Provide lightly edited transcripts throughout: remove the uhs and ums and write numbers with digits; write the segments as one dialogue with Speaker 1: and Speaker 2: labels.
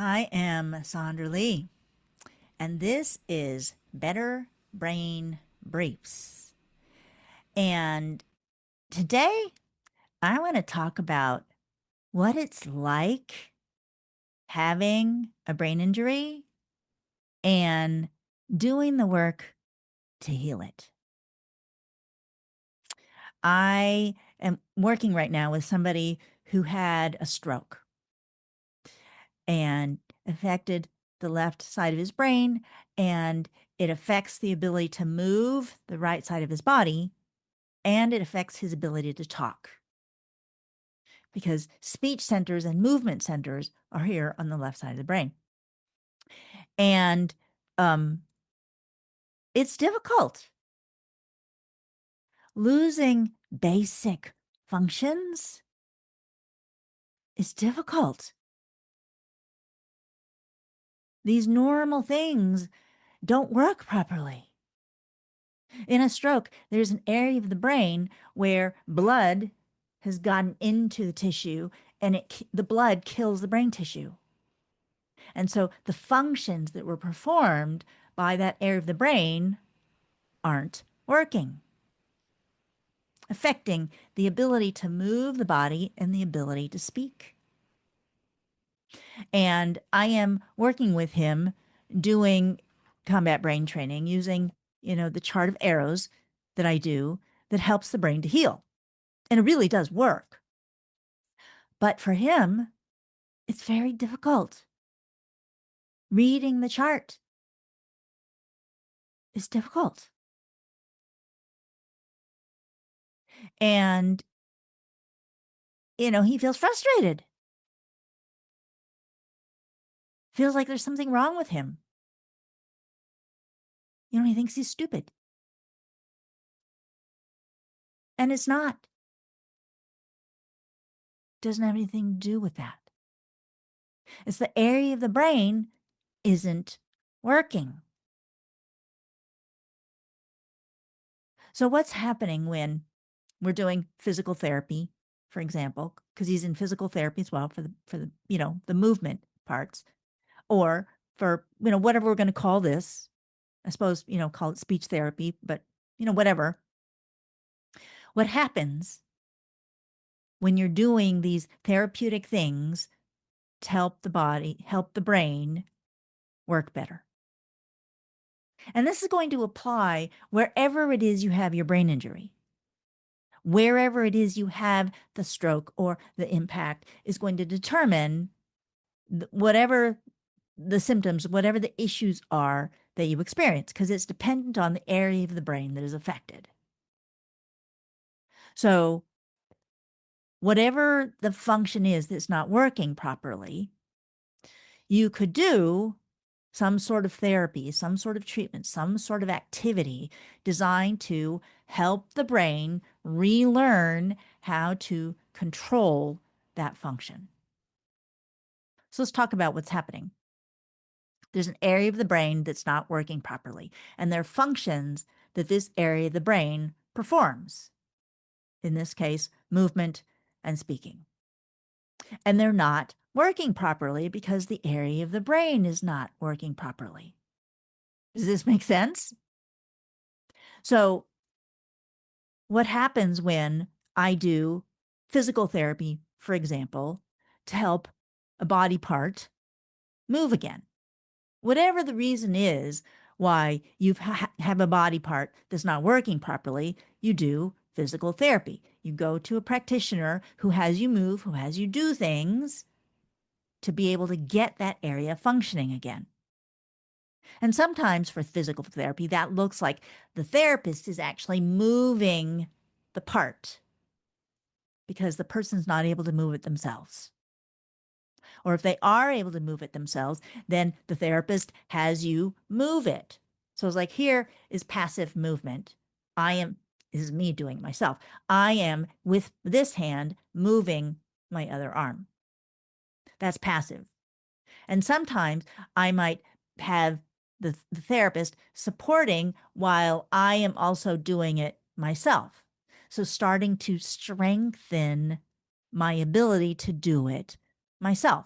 Speaker 1: I am Sandra Lee, and this is Better Brain Briefs. And today I want to talk about what it's like having a brain injury and doing the work to heal it. I am working right now with somebody who had a stroke and affected the left side of his brain, and it affects the ability to move the right side of his body, and it affects his ability to talk because speech centers and movement centers are here on the left side of the brain. And um, it's difficult. Losing basic functions is difficult. These normal things don't work properly. In a stroke, there's an area of the brain where blood has gotten into the tissue, and the blood kills the brain tissue. And so the functions that were performed by that area of the brain aren't working, affecting the ability to move the body and the ability to speak. And I am working with him doing combat brain training using, the chart of arrows that I do that helps the brain to heal. And it really does work. But for him, it's very difficult. Reading the chart is difficult. And, he feels frustrated, feels like there's something wrong with him. He thinks he's stupid. And it's not. Doesn't have anything to do with that. It's the area of the brain isn't working. So what's happening when we're doing physical therapy, for example, because he's in physical therapy as well for the the movement parts, or for whatever we're going to call this. I suppose call it speech therapy, but whatever. What happens when you're doing these therapeutic things to help the body, help the brain work better? And this is going to apply wherever it is you have your brain injury. Wherever it is you have the stroke or the impact is going to determine whatever the symptoms, whatever the issues are that you experience, because it's dependent on the area of the brain that is affected. So whatever the function is that's not working properly, you could do some sort of therapy, some sort of treatment, some sort of activity designed to help the brain relearn how to control that function. So let's talk about what's happening. There's an area of the brain that's not working properly, and there are functions that this area of the brain performs. In this case, movement and speaking. And they're not working properly because the area of the brain is not working properly. Does this make sense? So, what happens when I do physical therapy, for example, to help a body part move again? Whatever the reason is why you have a body part that's not working properly, you do physical therapy. You go to a practitioner who has you move, who has you do things to be able to get that area functioning again. And sometimes for physical therapy, that looks like the therapist is actually moving the part because the person's not able to move it themselves. Or if they are able to move it themselves, then the therapist has you move it. So it's like, here is passive movement. This is me doing it myself. I am with this hand moving my other arm. That's passive. And sometimes I might have the therapist supporting while I am also doing it myself. So starting to strengthen my ability to do it myself.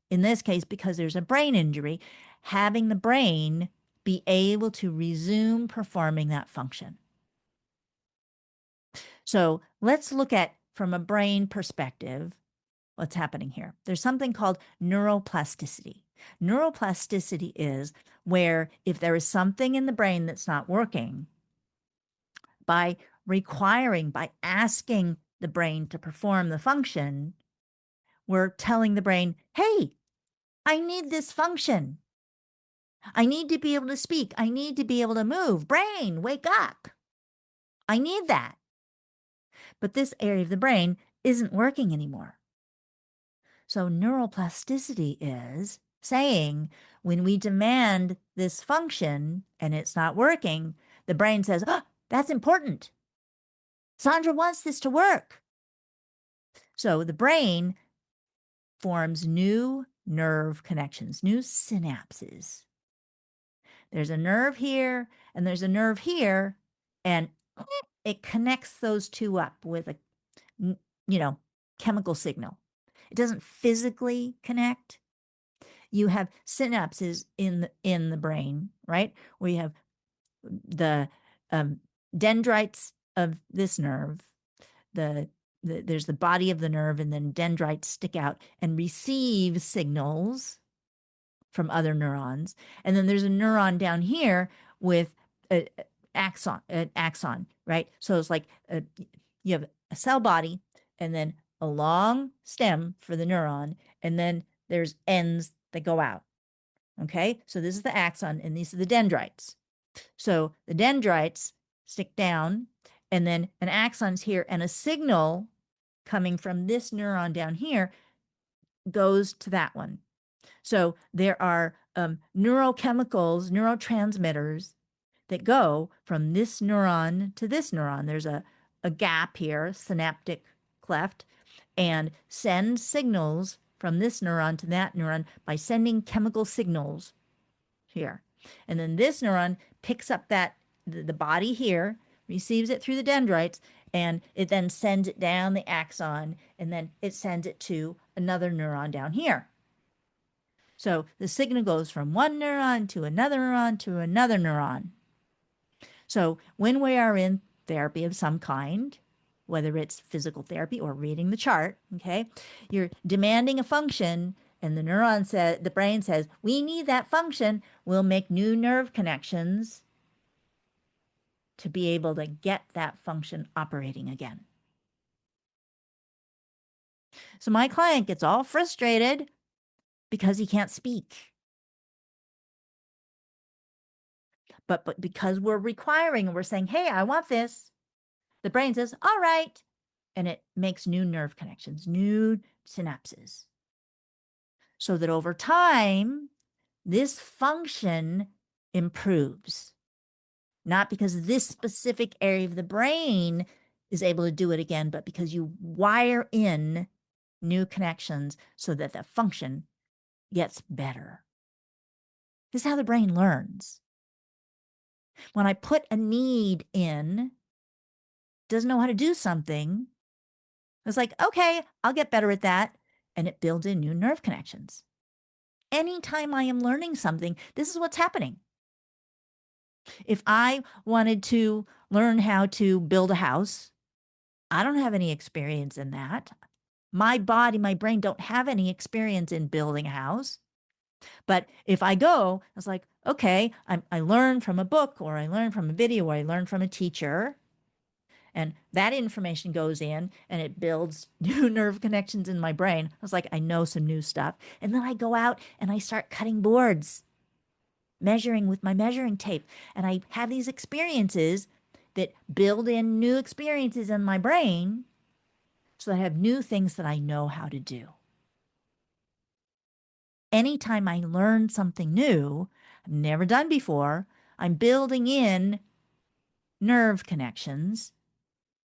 Speaker 1: in this case, because there's a brain injury, having the brain be able to resume performing that function. So let's look at, from a brain perspective, what's happening here. There's something called neuroplasticity. Neuroplasticity is where if there is something in the brain that's not working, by asking the brain to perform the function, we're telling the brain, hey, I need this function. I need to be able to speak. I need to be able to move. Brain, wake up. I need that. But this area of the brain isn't working anymore. So neuroplasticity is saying when we demand this function and it's not working, the brain says, oh, that's important. Sandra wants this to work. So the brain forms new nerve connections, new synapses. There's a nerve here and there's a nerve here, and it connects those two up with a, chemical signal. It doesn't physically connect. You have synapses in the brain, right? Where you have the dendrites of this nerve, there's the body of the nerve, and then dendrites stick out and receive signals from other neurons. And then there's a neuron down here with an axon, right? So it's like you have a cell body and then a long stem for the neuron, and then there's ends that go out. Okay, so this is the axon and these are the dendrites. So the dendrites stick down, and then an axon's here, and a signal coming from this neuron down here goes to that one. So there are neurochemicals, neurotransmitters that go from this neuron to this neuron. There's a gap here, synaptic cleft, and send signals from this neuron to that neuron by sending chemical signals here. And then this neuron picks up the body here, receives it through the dendrites, and it then sends it down the axon, and then it sends it to another neuron down here. So the signal goes from one neuron to another neuron to another neuron. So when we are in therapy of some kind, whether it's physical therapy or reading the chart, okay, you're demanding a function, and the brain says, we need that function. We'll make new nerve connections to be able to get that function operating again. So my client gets all frustrated because he can't speak. But because we're requiring and we're saying, hey, I want this, the brain says, all right. And it makes new nerve connections, new synapses. So that over time, this function improves. Not because this specific area of the brain is able to do it again, but because you wire in new connections so that the function gets better. This is how the brain learns. When I put a need in, doesn't know how to do something, it's like, okay, I'll get better at that. And it builds in new nerve connections. Anytime I am learning something, this is what's happening. If I wanted to learn how to build a house, I don't have any experience in that. My body, my brain don't have any experience in building a house. But if I go, it's like, okay, I learn from a book, or I learn from a video, or I learn from a teacher. And that information goes in and it builds new nerve connections in my brain. I was like, I know some new stuff. And then I go out and I start cutting boards, measuring with my measuring tape. And I have these experiences that build in new experiences in my brain so that I have new things that I know how to do. Anytime I learn something new I've never done before, I'm building in nerve connections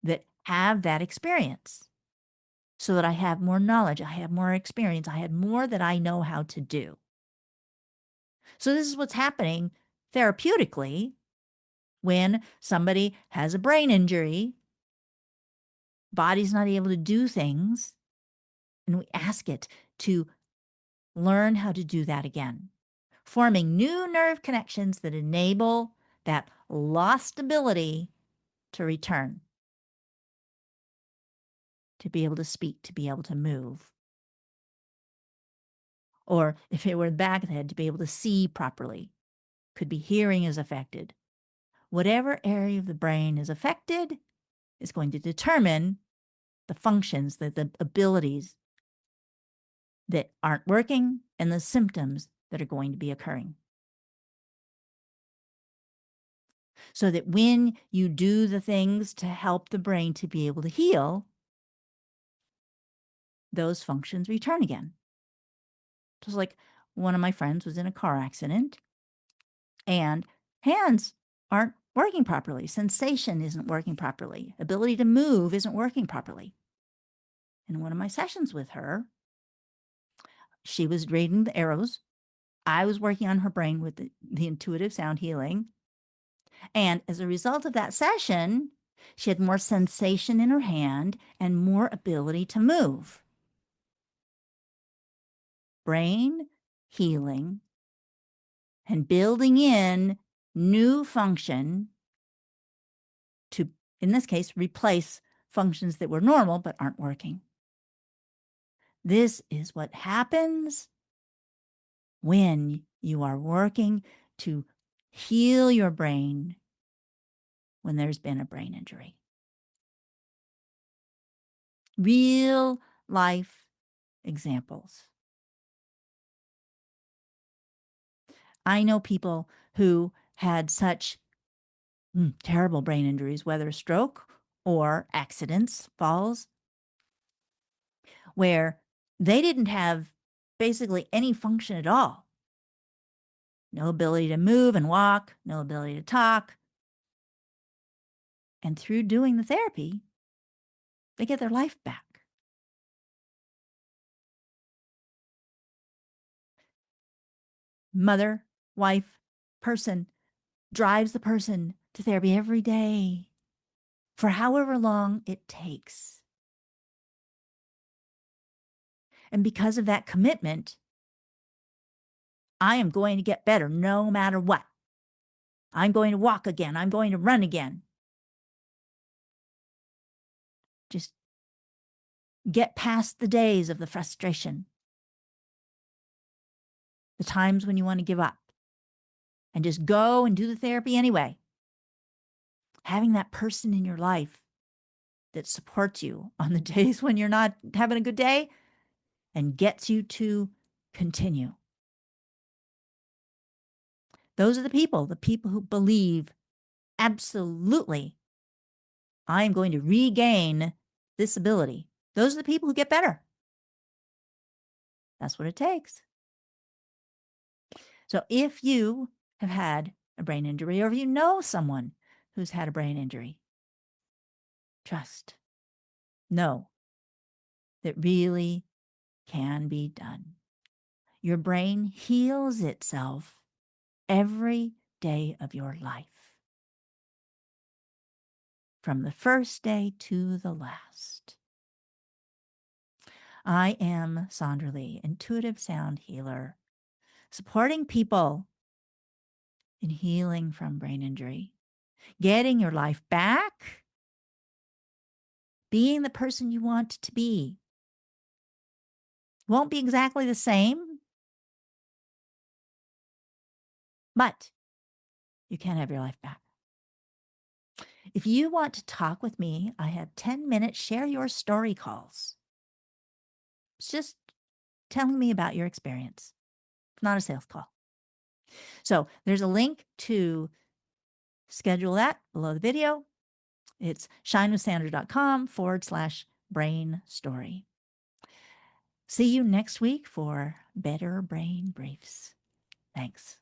Speaker 1: that have that experience so that I have more knowledge, I have more experience, I have more that I know how to do. So this is what's happening therapeutically when somebody has a brain injury, body's not able to do things, and we ask it to learn how to do that again, forming new nerve connections that enable that lost ability to return, to be able to speak, to be able to move. Or if it were the back of the head, to be able to see properly. Could be hearing is affected. Whatever area of the brain is affected is going to determine the functions, the abilities that aren't working and the symptoms that are going to be occurring. So that when you do the things to help the brain to be able to heal, those functions return again. Just like one of my friends was in a car accident and hands aren't working properly. Sensation isn't working properly. Ability to move isn't working properly. In one of my sessions with her, she was reading the arrows. I was working on her brain with the intuitive sound healing. And as a result of that session, she had more sensation in her hand and more ability to move. Brain healing and building in new function to, in this case, replace functions that were normal but aren't working. This is what happens when you are working to heal your brain when there's been a brain injury. Real life examples. I know people who had such terrible brain injuries, whether stroke or accidents, falls, where they didn't have basically any function at all. No ability to move and walk, no ability to talk. And through doing the therapy, they get their life back. Mother, wife, person drives the person to therapy every day for however long it takes. And because of that commitment, I am going to get better no matter what. I'm going to walk again. I'm going to run again. Just get past the days of the frustration, the times when you want to give up, and just go and do the therapy anyway. Having that person in your life that supports you on the days when you're not having a good day and gets you to continue. Those are the people who believe absolutely I'm going to regain this ability. Those are the people who get better. That's what it takes. So if you have had a brain injury, or if you know someone who's had a brain injury, trust, know that really can be done. Your brain heals itself every day of your life, from the first day to the last. I am Sandra Lee, intuitive sound healer, supporting people in healing from brain injury, getting your life back, being the person you want to be. Won't be exactly the same, but you can have your life back. If you want to talk with me, I have 10-minute share your story calls. It's just telling me about your experience. It's not a sales call. So there's a link to schedule that below the video. It's shinewithsandra.com/brain story. See you next week for Better Brain Briefs. Thanks.